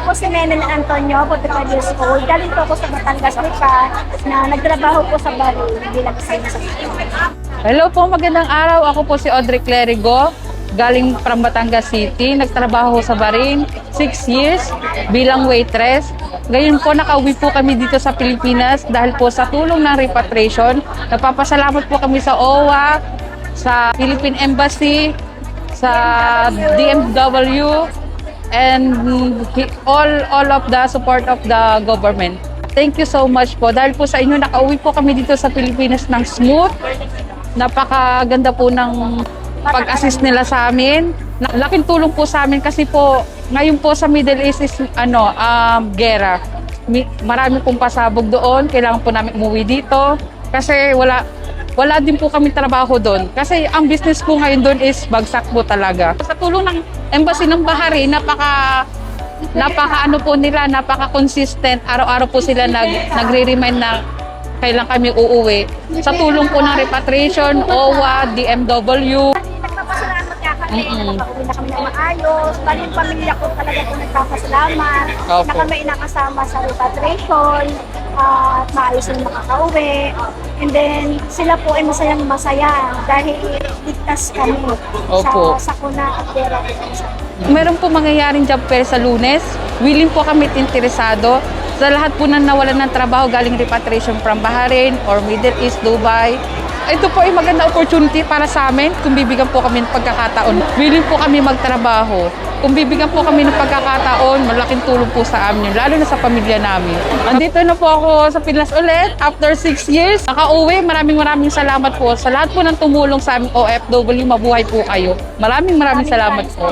po si Menel Antonio, 45 years old. Galing po ako sa Batangas Lipa na nagtrabaho po sa Baril bilang isang masakit. Hello po, magandang araw. Ako po si Audrey Clerigo, galing from Batangas City. Nagtrabaho sa Barin 6 years bilang waitress. Ngayon po, nakauwi po kami dito sa Pilipinas dahil po sa tulong ng repatriation. Nagpapasalamat po kami sa OWA, sa Philippine Embassy, sa DMW, and all of the support of the government. Thank you so much po. Dahil po sa inyo, nakauwi po kami dito sa Pilipinas ng smooth. Napakaganda po ng pag-assist nila sa amin. Laking tulong po sa amin kasi po ngayon po sa Middle East is gera. Marami pong pasabog doon. Kailangan po namin umuwi dito kasi wala din po kami trabaho doon. Kasi ang business po ngayon doon is bagsak po talaga. Sa tulong ng Embassy ng Bahrain, napaka consistent. Araw-araw po sila nagre-remind na kailan kami uuwi. Sa tulong po ng repatriation, OWA, DMW. Nagpapasalamat nga kami, nakauwi na kami ng maayos. Bali yung pamilya ko talaga po nagpapasalamat na kami inakasama sa repatriation at maayos na makakauwi. And then sila po ay masayang-masaya dahil ligtas kami sa sakuna at pera. Meron po mangyayaring job fair sa Lunes. Willing po kami interesado. Sa lahat po na nawalan ng trabaho galing repatriation from Bahrain or Middle East, Dubai. Ito po ay maganda opportunity para sa amin kung bibigyan po kami ng pagkakataon. Willing po kami magtrabaho. Kung bibigyan po kami ng pagkakataon, malaking tulong po sa amin, lalo na sa pamilya namin. Andito na po ako sa Pinas ulit after 6 years. Nakauwi, maraming salamat po sa lahat po ng tumulong sa aming OFW. Mabuhay po kayo. Maraming salamat po.